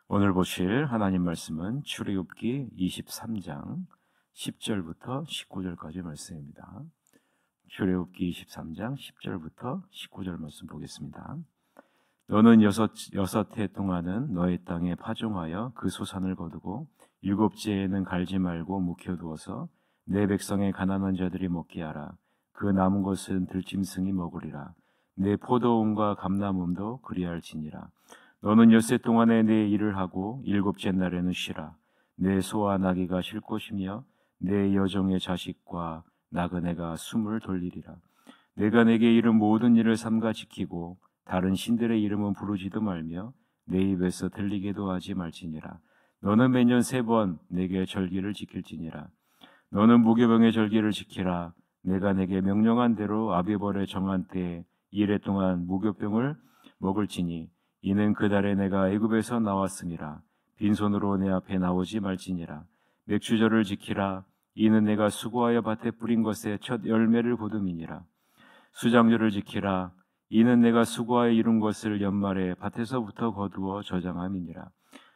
오늘 보실 하나님 말씀은 출애굽기 23장 10절부터 19절까지 말씀입니다. 출애굽기 23장 10절부터 19절 말씀 보겠습니다. 너는 여섯 해 동안은 너의 땅에 파종하여 그 소산을 거두고 일곱째에는 갈지 말고 묵혀두어서 내 백성의 가난한 자들이 먹게 하라. 그 남은 것은 들짐승이 먹으리라. 내 포도원과 감람음도 그리할지니라. 너는 엿새 동안에 내 일을 하고 일곱째 날에는 쉬라. 내 소와 나귀가 쉴 곳이며 내 여종의 자식과 나그네가 숨을 돌리리라. 내가 내게 이른 모든 일을 삼가 지키고 다른 신들의 이름은 부르지도 말며 내 입에서 들리게도 하지 말지니라. 너는 매년 3번 내게 절기를 지킬지니라. 너는 무교병의 절기를 지키라. 내가 내게 명령한 대로 아비벌에 정한 때에 1해 동안 무교병을 먹을지니 이는 그 달에 내가 애굽에서 나왔음이라. 빈손으로 내 앞에 나오지 말지니라. 맥주절을 지키라. 이는 내가 수고하여 밭에 뿌린 것의 첫 열매를 거둠이니라. 수장절을 지키라. 이는 내가 수고하여 이룬 것을 연말에 밭에서부터 거두어 저장함이니라.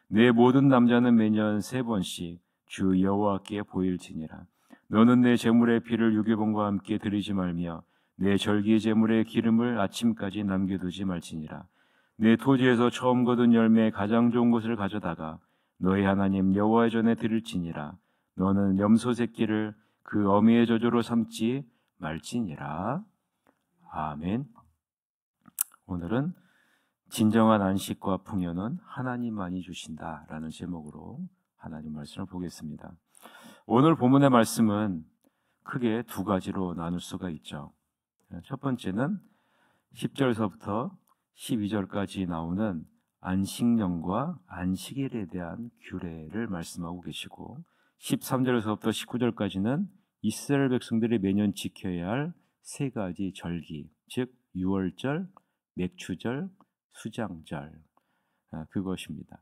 내 모든 남자는 매년 3번씩 주 여호와께 보일지니라. 너는 내 제물의 피를 유괴범과 함께 드리지 말며 내 절기 제물의 기름을 아침까지 남겨두지 말지니라. 내 토지에서 처음 거둔 열매의 가장 좋은 것을 가져다가 너희 하나님 여호와의 전에 드릴지니라. 너는 염소 새끼를 그 어미의 저주로 삼지 말지니라. 아멘. 오늘은 진정한 안식과 풍요는 하나님만이 주신다라는 제목으로 하나님 말씀을 보겠습니다. 오늘 본문의 말씀은 크게 2가지로 나눌 수가 있죠. 첫 번째는 10절서부터 12절까지 나오는 안식년과 안식일에 대한 규례를 말씀하고 계시고 13절에서부터 19절까지는 이스라엘 백성들이 매년 지켜야 할 3가지 절기, 즉 유월절, 맥추절, 수장절, 그것입니다.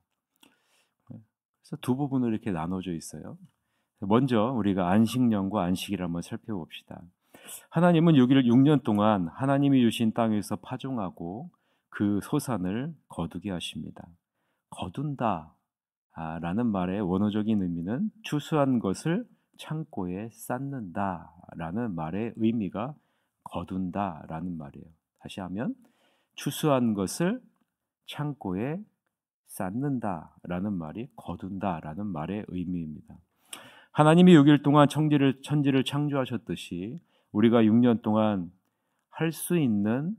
그래서 2부분으로 이렇게 나눠져 있어요. 먼저 우리가 안식년과 안식일을 한번 살펴봅시다. 하나님은 6년 동안 하나님이 주신 땅에서 파종하고 그 소산을 거두게 하십니다. 거둔다 라는 말의 원어적인 의미는 추수한 것을 창고에 쌓는다 라는 말의 의미가 거둔다 라는 말이에요. 다시 하면 추수한 것을 창고에 쌓는다 라는 말이 거둔다 라는 말의 의미입니다. 하나님이 6일 동안 천지를 창조하셨듯이 우리가 6년 동안 할 수 있는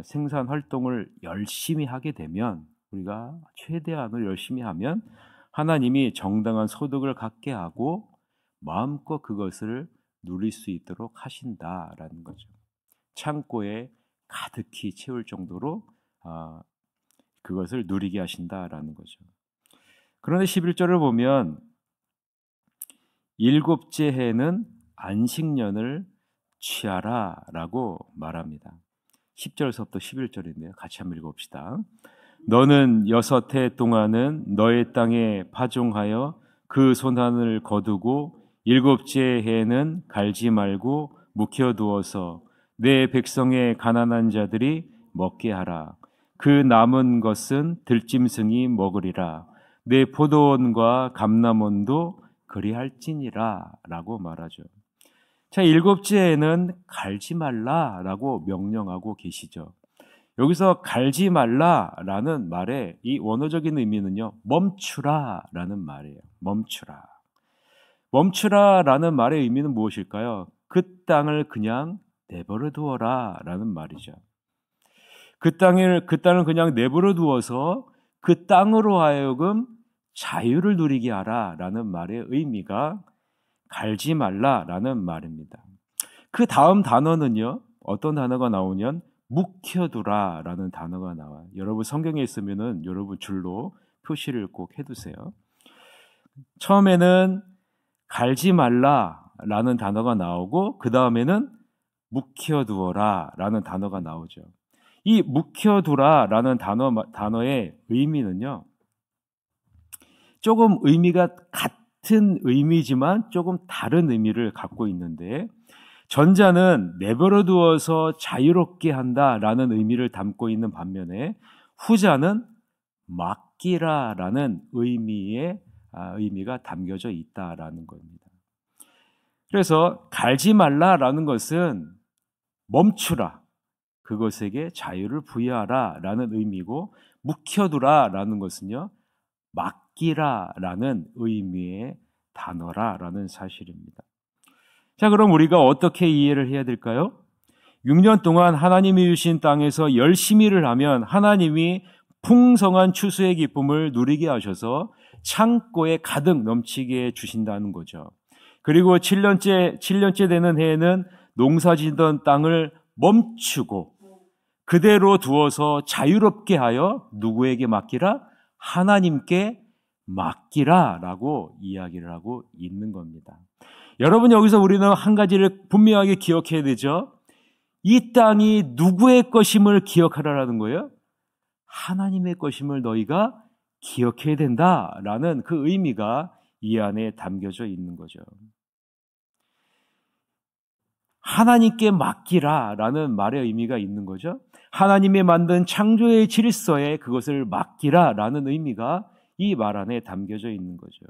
생산 활동을 열심히 하게 되면, 우리가 최대한을 열심히 하면 하나님이 정당한 소득을 갖게 하고 마음껏 그것을 누릴 수 있도록 하신다라는 거죠. 창고에 가득히 채울 정도로 그것을 누리게 하신다라는 거죠. 그런데 11절을 보면 7째 해는 안식년을 취하라 라고 말합니다. 10절서부터 11절인데요. 같이 한번 읽어봅시다. 너는 6해 동안은 너의 땅에 파종하여 그 소산을 거두고 7째 해에는 갈지 말고 묵혀두어서 내 백성의 가난한 자들이 먹게 하라. 그 남은 것은 들짐승이 먹으리라. 내 포도원과 감람원도 그리할지니라 라고 말하죠. 자, 7째 해에는 갈지 말라라고 명령하고 계시죠. 여기서 갈지 말라라는 말의 이 원어적인 의미는요, 멈추라라는 말이에요. 멈추라라는 말의 의미는 무엇일까요? 그 땅을 그냥 내버려 두어라라는 말이죠. 그 땅을 그냥 내버려 두어서 그 땅으로 하여금 자유를 누리게 하라라는 말의 의미가 갈지 말라라는 말입니다. 그 다음 단어는요, 어떤 단어가 나오냐면 묵혀두라라는 단어가 나와요. 여러분 성경에 있으면은 여러분 줄로 표시를 꼭 해두세요. 처음에는 갈지 말라라는 단어가 나오고 그 다음에는 묵혀두어라라는 단어가 나오죠. 이 묵혀두라라는 단어의 의미는요, 조금 의미가 같은 의미지만 조금 다른 의미를 갖고 있는데, 전자는 내버려 두어서 자유롭게 한다라는 의미를 담고 있는 반면에 후자는 맡기라라는 의미가 담겨져 있다라는 겁니다. 그래서 갈지 말라라는 것은 멈추라, 그것에게 자유를 부여하라라는 의미고, 묵혀두라라는 것은요, 맡기라라는 의미의 단어라라는 사실입니다. 자, 그럼 우리가 어떻게 이해를 해야 될까요? 6년 동안 하나님이 주신 땅에서 열심히 일을 하면 하나님이 풍성한 추수의 기쁨을 누리게 하셔서 창고에 가득 넘치게 주신다는 거죠. 그리고 7년째 되는 해에는 농사짓던 땅을 멈추고 그대로 두어서 자유롭게 하여 누구에게 맡기라? 하나님께 맡기라라고 이야기를 하고 있는 겁니다. 여러분, 여기서 우리는 한 가지를 분명하게 기억해야 되죠. 이 땅이 누구의 것임을 기억하라라는 거예요. 하나님의 것임을 너희가 기억해야 된다라는 그 의미가 이 안에 담겨져 있는 거죠. 하나님께 맡기라라는 말의 의미가 있는 거죠. 하나님이 만든 창조의 질서에 그것을 맡기라라는 의미가 이 말 안에 담겨져 있는 거죠.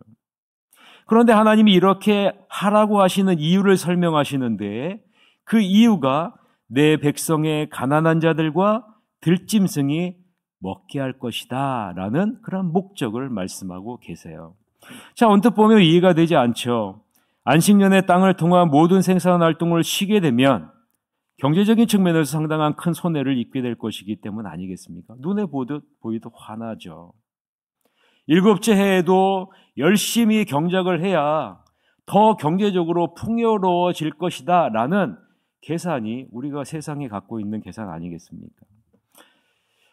그런데 하나님이 이렇게 하라고 하시는 이유를 설명하시는데, 그 이유가 내 백성의 가난한 자들과 들짐승이 먹게 할 것이다 라는 그런 목적을 말씀하고 계세요. 자, 언뜻 보면 이해가 되지 않죠. 안식년의 땅을 통한 모든 생산 활동을 쉬게 되면 경제적인 측면에서 상당한 큰 손해를 입게 될 것이기 때문 아니겠습니까? 눈에 보이도 화나죠. 7째 해에도 열심히 경작을 해야 더 경제적으로 풍요로워질 것이다 라는 계산이 우리가 세상에 갖고 있는 계산 아니겠습니까?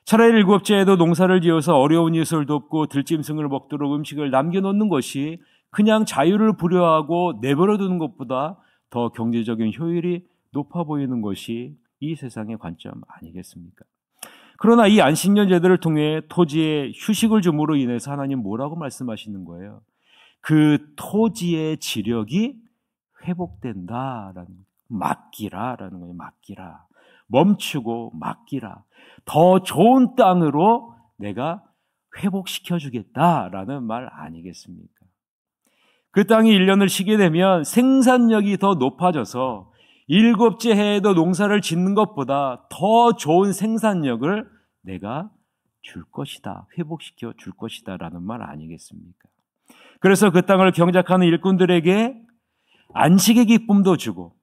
차라리 7째 해에도 농사를 지어서 어려운 이웃을 돕고 들짐승을 먹도록 음식을 남겨놓는 것이 그냥 자유를 부려하고 내버려두는 것보다 더 경제적인 효율이 높아 보이는 것이 이 세상의 관점 아니겠습니까? 그러나 이 안식년 제도를 통해 토지에 휴식을 줌으로 인해서 하나님 뭐라고 말씀하시는 거예요? 그 토지의 지력이 회복된다라는, 맡기라라는 거예요. 맡기라. 멈추고 맡기라. 더 좋은 땅으로 내가 회복시켜 주겠다라는 말 아니겠습니까? 그 땅이 1년을 쉬게 되면 생산력이 더 높아져서 7째 해에도 농사를 짓는 것보다 더 좋은 생산력을 내가 줄 것이다, 회복시켜 줄 것이다 라는 말 아니겠습니까? 그래서 그 땅을 경작하는 일꾼들에게 안식의 기쁨도 주고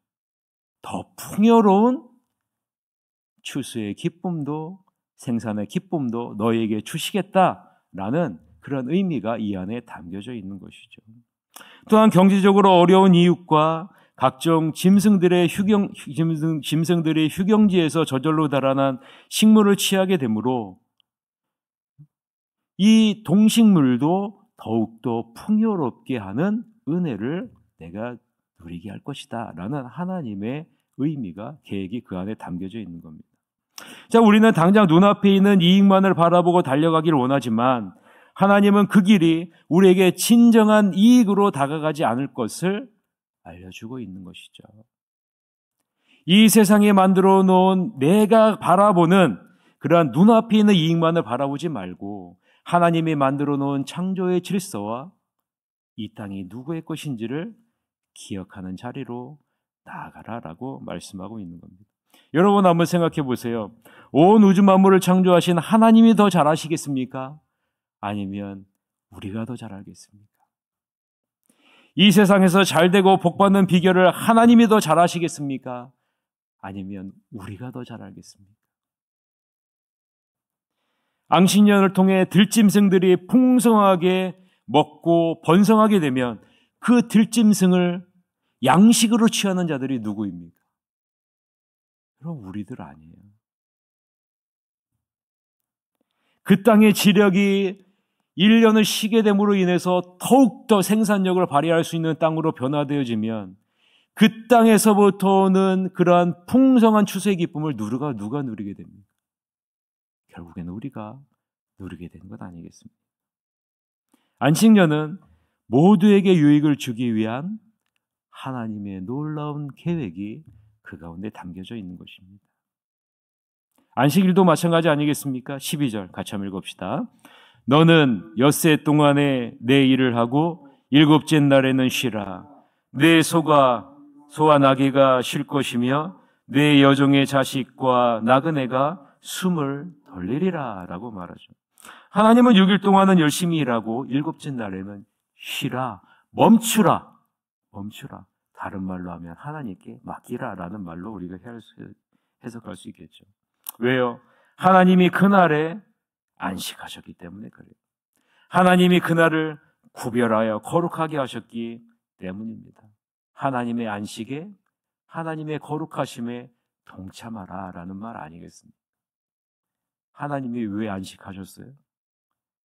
더 풍요로운 추수의 기쁨도, 생산의 기쁨도 너희에게 주시겠다라는 그런 의미가 이 안에 담겨져 있는 것이죠. 또한 경제적으로 어려운 이웃과 각종 짐승들의 휴경지에서 저절로 달아난 식물을 취하게 되므로 이 동식물도 더욱더 풍요롭게 하는 은혜를 내가 누리게 할 것이다 라는 하나님의 의미가, 계획이 그 안에 담겨져 있는 겁니다. 자, 우리는 당장 눈앞에 있는 이익만을 바라보고 달려가기를 원하지만 하나님은 그 길이 우리에게 진정한 이익으로 다가가지 않을 것을 알려주고 있는 것이죠. 이 세상에 만들어 놓은 내가 바라보는 그러한 눈앞에 있는 이익만을 바라보지 말고 하나님이 만들어 놓은 창조의 질서와 이 땅이 누구의 것인지를 기억하는 자리로 나아가라라고 말씀하고 있는 겁니다. 여러분 한번 생각해 보세요. 온 우주 만물을 창조하신 하나님이 더 잘 아시겠습니까? 아니면 우리가 더 잘 알겠습니까? 이 세상에서 잘되고 복받는 비결을 하나님이 더 잘 아시겠습니까? 아니면 우리가 더 잘 알겠습니까? 안식년을 통해 들짐승들이 풍성하게 먹고 번성하게 되면 그 들짐승을 양식으로 취하는 자들이 누구입니까? 그럼 우리들 아니에요. 그 땅의 지력이 1년을 쉬게 됨으로 인해서 더욱더 생산력을 발휘할 수 있는 땅으로 변화되어지면 그 땅에서부터 오는 그러한 풍성한 추수의 기쁨을 누가 누리게 됩니까? 결국에는 우리가 누리게 되는 것 아니겠습니까? 안식년은 모두에게 유익을 주기 위한 하나님의 놀라운 계획이 그 가운데 담겨져 있는 것입니다. 안식일도 마찬가지 아니겠습니까? 12절 같이 한번 읽읍시다. 너는 엿새 동안에 내 일을 하고 일곱째 날에는 쉬라. 내 소와 나귀가 쉴 것이며 내 여종의 자식과 나그네가 숨을 돌리리라 라고 말하죠. 하나님은 6일 동안은 열심히 일하고 일곱째 날에는 쉬라, 멈추라. 다른 말로 하면 하나님께 맡기라 라는 말로 우리가 해석할 수 있겠죠. 왜요? 하나님이 그날에 안식하셨기 때문에 그래요. 하나님이 그날을 구별하여 거룩하게 하셨기 때문입니다. 하나님의 안식에, 하나님의 거룩하심에 동참하라 라는 말 아니겠습니까? 하나님이 왜 안식하셨어요?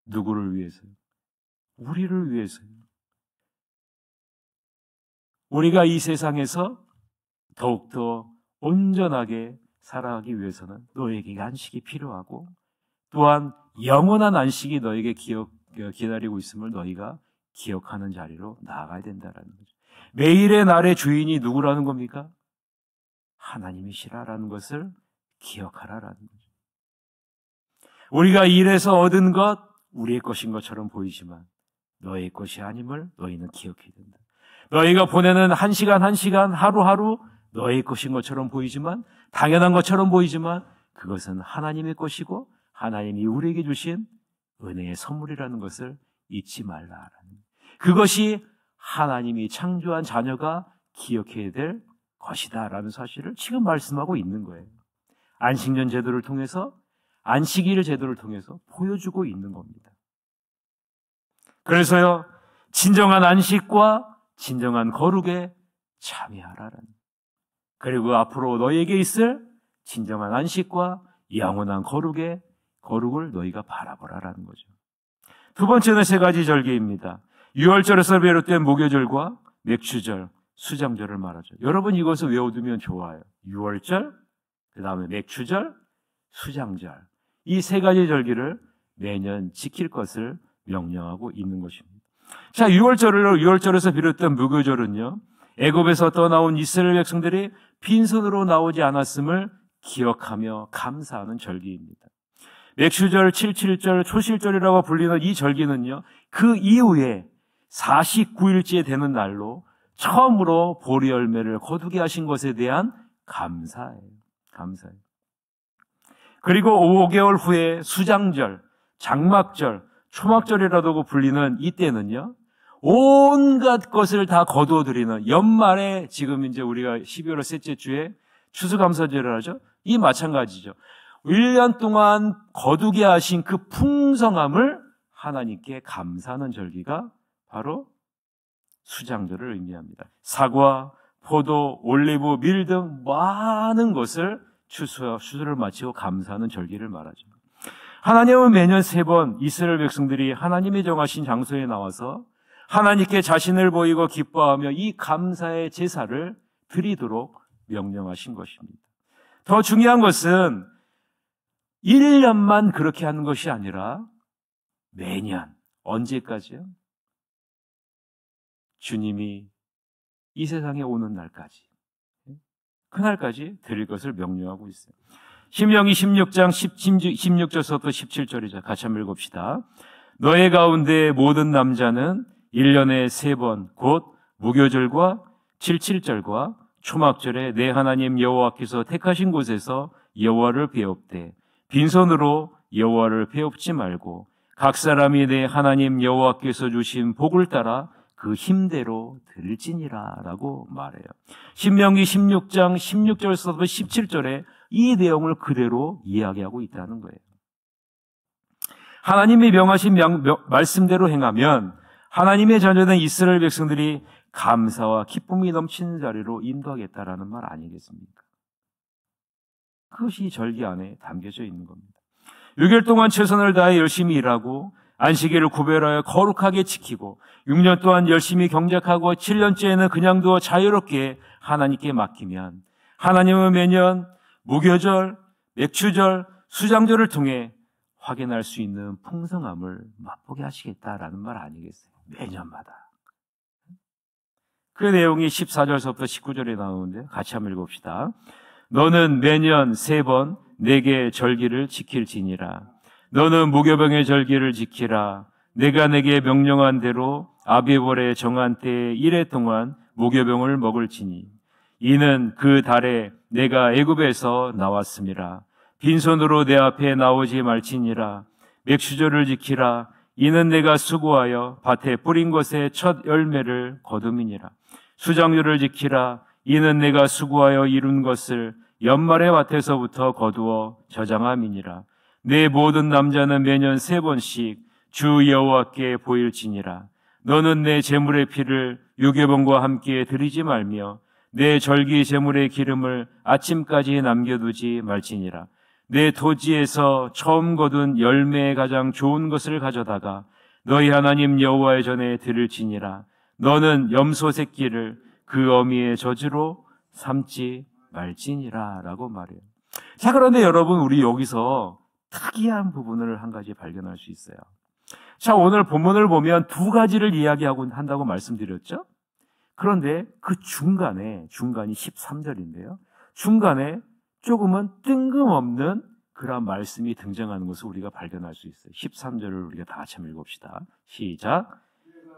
누구를 위해서요? 우리를 위해서요. 우리가 이 세상에서 더욱더 온전하게 살아가기 위해서는 너에게 안식이 필요하고 또한 영원한 안식이 너에게 기다리고 있음을 너희가 기억하는 자리로 나아가야 된다는 거죠. 매일의 날의 주인이 누구라는 겁니까? 하나님이시라라는 것을 기억하라라는 거죠. 우리가 일해서 얻은 것 우리의 것인 것처럼 보이지만 너의 것이 아님을 너희는 기억해야 된다. 너희가 보내는 한 시간 하루하루 너의 것인 것처럼 보이지만 당연한 것처럼 보이지만 그것은 하나님의 것이고 하나님이 우리에게 주신 은혜의 선물이라는 것을 잊지 말라라는 그것이 하나님이 창조한 자녀가 기억해야 될 것이다라는 사실을 지금 말씀하고 있는 거예요. 안식년 제도를 통해서 안식일 제도를 통해서 보여주고 있는 겁니다. 그래서요, 진정한 안식과 진정한 거룩에 참여하라는, 그리고 앞으로 너희에게 있을 진정한 안식과 영원한 거룩을 너희가 바라보라라는 거죠. 두 번째는 세 가지 절기입니다. 유월절에서 비롯된 목요절과 맥추절, 수장절을 말하죠. 여러분 이것을 외워두면 좋아요. 유월절, 그 다음에 맥추절, 수장절. 이 세 가지 절기를 매년 지킬 것을 명령하고 있는 것입니다. 자, 유월절에서 비롯된 무교절은요, 애굽에서 떠나온 이스라엘 백성들이 빈손으로 나오지 않았음을 기억하며 감사하는 절기입니다. 맥추절, 칠칠절, 초실절이라고 불리는 이 절기는요, 그 이후에 49일째 되는 날로 처음으로 보리 열매를 거두게 하신 것에 대한 감사예요. 그리고 5개월 후에 수장절, 장막절, 초막절이라고 불리는 이때는요, 온갖 것을 다 거두어드리는 연말에 지금 이제 우리가 12월 셋째 주에 추수감사절을 하죠. 이 마찬가지죠. 1년 동안 거두게 하신 그 풍성함을 하나님께 감사하는 절기가 바로 수장절을 의미합니다. 사과, 포도, 올리브, 밀 등 많은 것을 추수를 마치고 감사하는 절기를 말하죠. 하나님은 매년 3번 이스라엘 백성들이 하나님이 정하신 장소에 나와서 하나님께 자신을 보이고 기뻐하며 이 감사의 제사를 드리도록 명령하신 것입니다. 더 중요한 것은 1년만 그렇게 하는 것이 아니라 매년, 언제까지요? 주님이 이 세상에 오는 날까지, 그날까지 드릴 것을 명령하고 있어요. 신명기 16장 16절부터 17절이죠. 같이 한번 읽읍시다. 너의 가운데 모든 남자는 1년에 3번 곧 무교절과 칠칠절과 초막절에 내 하나님 여호와께서 택하신 곳에서 여호와를 배웁되 빈손으로 여호와를 배웁지 말고 각 사람이 내 하나님 여호와께서 주신 복을 따라 그 힘대로 드릴지니라 라고 말해요. 신명기 16장 16절에서 17절에 이 내용을 그대로 이야기하고 있다는 거예요. 하나님이 명하신 말씀대로 행하면 하나님의 자녀된 이스라엘 백성들이 감사와 기쁨이 넘치는 자리로 인도하겠다라는 말 아니겠습니까? 그것이 절기 안에 담겨져 있는 겁니다. 6일 동안 최선을 다해 열심히 일하고 안식일을 구별하여 거룩하게 지키고 6년 동안 열심히 경작하고 7년째에는 그냥 두어 자유롭게 하나님께 맡기면 하나님은 매년 무교절, 맥추절, 수장절을 통해 확인할 수 있는 풍성함을 맛보게 하시겠다라는 말 아니겠어요? 매년마다. 그 내용이 14절서부터 19절에 나오는데 같이 한번 읽읍시다. 너는 매년 3번 내게 절기를 지킬지니라. 너는 무교병의 절기를 지키라. 내가 내게 명령한 대로 아비월에 정한 때에 1해 동안 무교병을 먹을지니 이는 그 달에 내가 애굽에서 나왔음이라. 빈손으로 내 앞에 나오지 말지니라. 맥수절을 지키라. 이는 내가 수고하여 밭에 뿌린 것의 첫 열매를 거둠이니라. 수장절을 지키라. 이는 내가 수고하여 이룬 것을 연말의 밭에서부터 거두어 저장함이니라. 내 모든 남자는 매년 3번씩 주 여호와께 보일지니라. 너는 내 제물의 피를 유괴범과 함께 드리지 말며 내 절기 제물의 기름을 아침까지 남겨두지 말지니라. 내 토지에서 처음 거둔 열매의 가장 좋은 것을 가져다가 너희 하나님 여호와의 전에 드릴지니라. 너는 염소 새끼를 그 어미의 저주로 삼지 말지니라 라고 말해요. 자, 그런데 여러분, 우리 여기서 특이한 부분을 한 가지 발견할 수 있어요. 자, 오늘 본문을 보면 2가지를 이야기하고 한다고 말씀드렸죠? 그런데 그 중간이 13절인데요. 중간에 조금은 뜬금없는 그런 말씀이 등장하는 것을 우리가 발견할 수 있어요. 13절을 우리가 다 같이 한번 읽읍시다. 시작.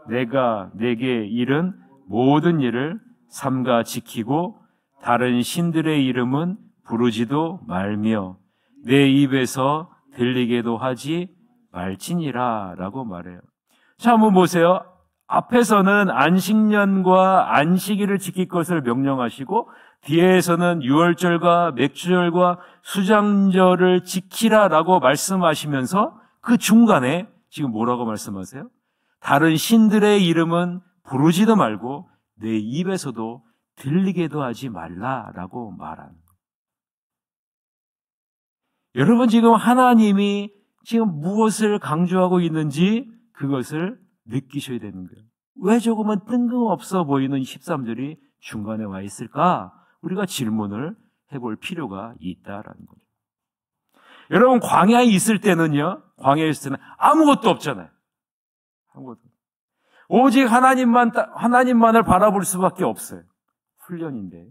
내가 내게 이른 모든 일을 삼가 지키고 다른 신들의 이름은 부르지도 말며 내 입에서 들리게도 하지 말지니라 라고 말해요. 자, 한번 보세요. 앞에서는 안식년과 안식일을 지킬 것을 명령하시고 뒤에서는 유월절과 맥주절과 수장절을 지키라라고 말씀하시면서 그 중간에 지금 뭐라고 말씀하세요? 다른 신들의 이름은 부르지도 말고 내 입에서도 들리게도 하지 말라라고 말하는 거예요. 여러분, 지금 하나님이 지금 무엇을 강조하고 있는지 그것을 느끼셔야 되는 거예요. 왜 조금은 뜬금없어 보이는 13절이 중간에 와 있을까? 우리가 질문을 해볼 필요가 있다라는 거죠. 여러분, 광야에 있을 때는요, 광야에 있을 때는 아무것도 없잖아요. 아무것도. 오직 하나님만을 바라볼 수밖에 없어요. 훈련인데,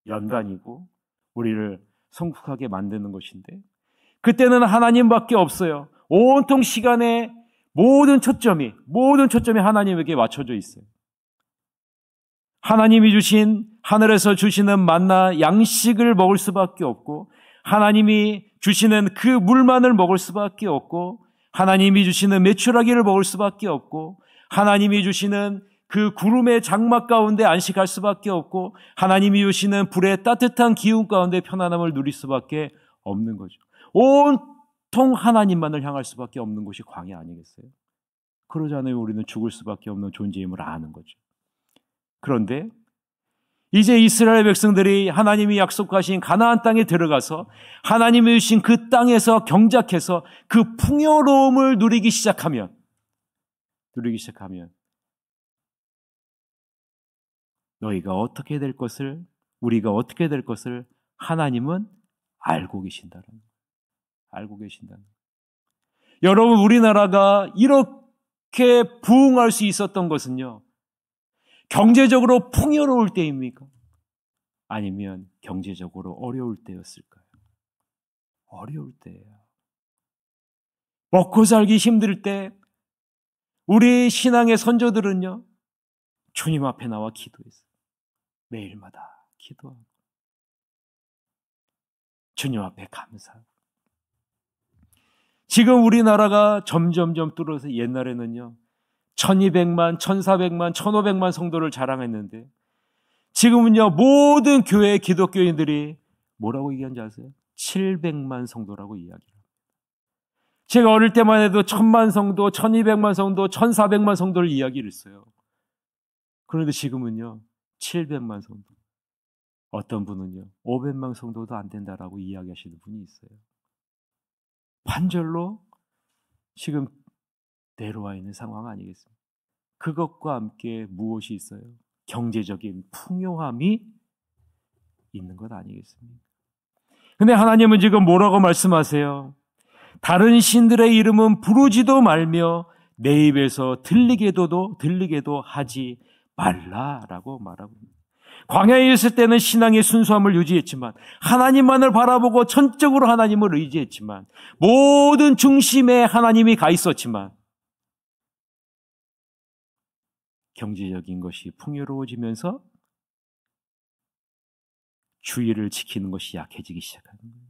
연단이고, 우리를 성숙하게 만드는 것인데, 그때는 하나님밖에 없어요. 온통 시간에 모든 초점이 하나님에게 맞춰져 있어요. 하나님이 주신, 하늘에서 주시는 만나 양식을 먹을 수밖에 없고, 하나님이 주시는 그 물만을 먹을 수밖에 없고, 하나님이 주시는 메추라기를 먹을 수밖에 없고, 하나님이 주시는 그 구름의 장막 가운데 안식할 수밖에 없고, 하나님이 주시는 불의 따뜻한 기운 가운데 편안함을 누릴 수밖에 없는 거죠. 온통 하나님만을 향할 수밖에 없는 곳이 광야 아니겠어요? 그러지 않으면 우리는 죽을 수밖에 없는 존재임을 아는 거죠. 그런데 이제 이스라엘 백성들이 하나님이 약속하신 가나안 땅에 들어가서 하나님이 주신 그 땅에서 경작해서 그 풍요로움을 누리기 시작하면 너희가 어떻게 될 것을, 우리가 어떻게 될 것을 하나님은 알고 계신다는 거예요. 알고 계신다는 거예요. 여러분, 우리나라가 이렇게 부흥할 수 있었던 것은요, 경제적으로 풍요로울 때입니까? 아니면 경제적으로 어려울 때였을까요? 어려울 때예요. 먹고 살기 힘들 때 우리 신앙의 선조들은요, 주님 앞에 나와 기도했어요. 매일마다 기도하고 주님 앞에 감사하고. 지금 우리나라가 점점점 뚫어서 옛날에는요 1200만, 1400만, 1500만 성도를 자랑했는데 지금은요 모든 교회 기독교인들이 뭐라고 얘기하는지 아세요? 700만 성도라고 이야기합니다. 제가 어릴 때만 해도 1000만 성도, 1200만 성도, 1400만 성도를 이야기를 했어요. 그런데 지금은요 700만 성도, 어떤 분은요 500만 성도도 안 된다라고 이야기하시는 분이 있어요. 반절로 지금 내려와 있는 상황 아니겠습니까? 그것과 함께 무엇이 있어요? 경제적인 풍요함이 있는 것 아니겠습니까? 근데 하나님은 지금 뭐라고 말씀하세요? 다른 신들의 이름은 부르지도 말며 내 입에서 들리게도 하지 말라라고 말하고 있습니다. 광야에 있을 때는 신앙의 순수함을 유지했지만, 하나님만을 바라보고 전적으로 하나님을 의지했지만, 모든 중심에 하나님이 가 있었지만, 경제적인 것이 풍요로워지면서 주의를 지키는 것이 약해지기 시작하는 거예요.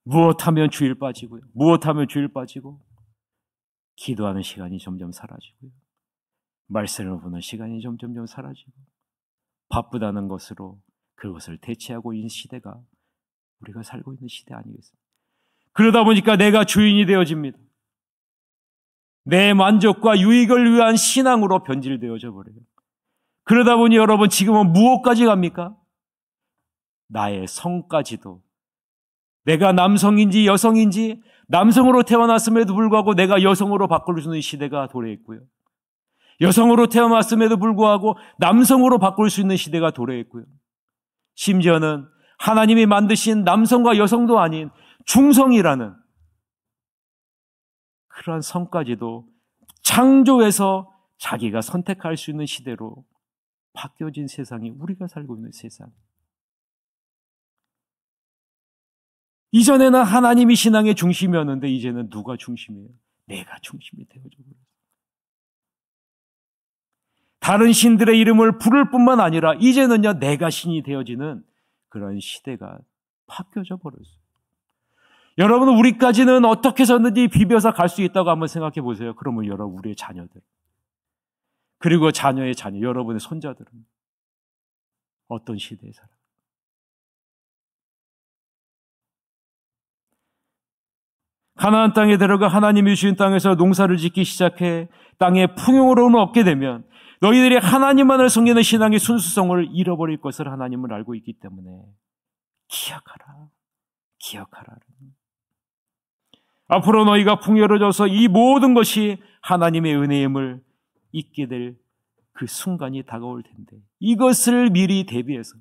무엇하면 주일 빠지고요. 무엇하면 주일 빠지고, 기도하는 시간이 점점 사라지고요. 말씀을 보는 시간이 점점 사라지고, 바쁘다는 것으로 그것을 대체하고 있는 시대가 우리가 살고 있는 시대 아니겠습니까? 그러다 보니까 내가 주인이 되어집니다. 내 만족과 유익을 위한 신앙으로 변질되어져 버려요. 그러다 보니 여러분 지금은 무엇까지 갑니까? 나의 성까지도, 내가 남성인지 여성인지, 남성으로 태어났음에도 불구하고 내가 여성으로 바꿀 수 있는 시대가 도래했고요. 여성으로 태어났음에도 불구하고 남성으로 바꿀 수 있는 시대가 도래했고요. 심지어는 하나님이 만드신 남성과 여성도 아닌 중성이라는 그러한 성까지도 창조해서 자기가 선택할 수 있는 시대로 바뀌어진 세상이 우리가 살고 있는 세상. 이전에는 하나님이 신앙의 중심이었는데 이제는 누가 중심이에요? 내가 중심이 되어져 버렸어요. 다른 신들의 이름을 부를 뿐만 아니라 이제는요, 내가 신이 되어지는 그런 시대가 바뀌어져 버렸어요. 여러분, 우리까지는 어떻게 해서든지 비벼서 갈 수 있다고 한번 생각해 보세요. 그러면 여러분, 우리의 자녀들, 그리고 자녀의 자녀, 여러분의 손자들은 어떤 시대에 살아요? 가나안 땅에 들어가 하나님이 주신 땅에서 농사를 짓기 시작해 땅에 풍요로움을 얻게 되면 너희들이 하나님만을 섬기는 신앙의 순수성을 잃어버릴 것을 하나님을 알고 있기 때문에 기억하라. 앞으로 너희가 풍요로워져서 이 모든 것이 하나님의 은혜임을 잊게 될 그 순간이 다가올 텐데, 이것을 미리 대비해서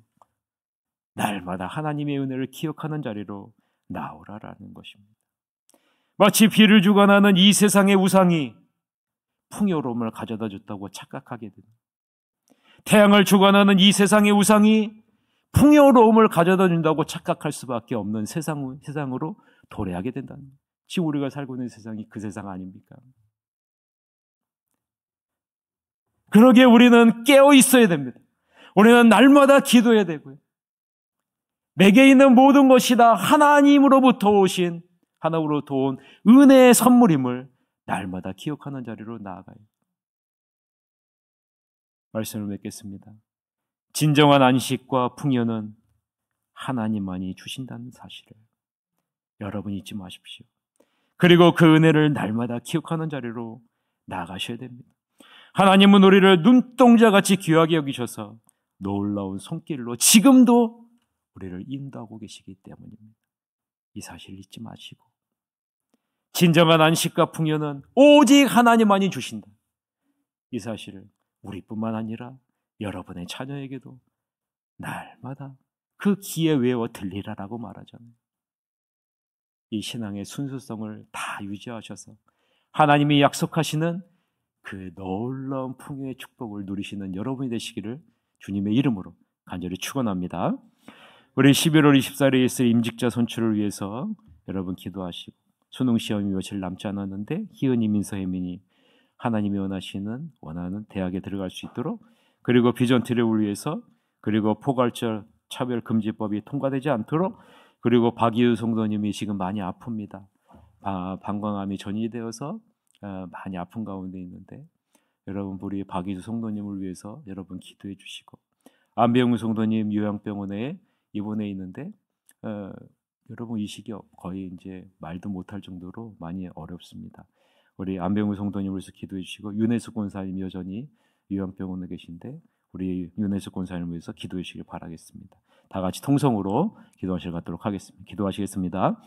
날마다 하나님의 은혜를 기억하는 자리로 나오라라는 것입니다. 마치 비를 주관하는 이 세상의 우상이 풍요로움을 가져다 줬다고 착각하게 됩니다. 태양을 주관하는 이 세상의 우상이 풍요로움을 가져다 준다고 착각할 수밖에 없는 세상으로 도래하게 된다는 거예요. 지금 우리가 살고 있는 세상이 그 세상 아닙니까? 그러기에 우리는 깨어 있어야 됩니다. 우리는 날마다 기도해야 되고요. 내게 있는 모든 것이 다 하나님으로부터 오신, 하나님으로부터 온 은혜의 선물임을 날마다 기억하는 자리로 나아가요. 말씀을 맺겠습니다. 진정한 안식과 풍요는 하나님만이 주신다는 사실을 여러분 잊지 마십시오. 그리고 그 은혜를 날마다 기억하는 자리로 나아가셔야 됩니다. 하나님은 우리를 눈동자같이 귀하게 여기셔서 놀라운 손길로 지금도 우리를 인도하고 계시기 때문입니다. 이 사실을 잊지 마시고, 진정한 안식과 풍요는 오직 하나님만이 주신다. 이 사실을 우리뿐만 아니라 여러분의 자녀에게도 날마다 그 귀에 외워 들리라라고 말하잖아요. 이 신앙의 순수성을 다 유지하셔서 하나님이 약속하시는 그 놀라운 풍요의 축복을 누리시는 여러분이 되시기를 주님의 이름으로 간절히 축원합니다. 우리 11월 24일에 있을 임직자 선출을 위해서 여러분 기도하시고, 수능시험이 며칠 남지 않았는데 희은이, 민서혜민이 하나님이 원하는 대학에 들어갈 수 있도록, 그리고 비전 트랙을 위해서, 그리고 포괄적 차별금지법이 통과되지 않도록, 그리고 박이유 성도님이 지금 많이 아픕니다. 방광암이 전이되어서 많이 아픈 가운데 있는데, 여러분 우리 박이유 성도님을 위해서 여러분 기도해 주시고, 안병우 성도님 요양병원에 입원해 있는데 여러분 이 시기 거의 이제 말도 못할 정도로 많이 어렵습니다. 우리 안병우 성도님을 위해서 기도해 주시고, 윤혜숙 권사님 여전히 요양병원에 계신데 우리 윤혜숙 권사님을 위해서 기도해 주시길 바라겠습니다. 다 같이 통성으로 기도하실 수 있도록 하겠습니다. 기도하시겠습니다.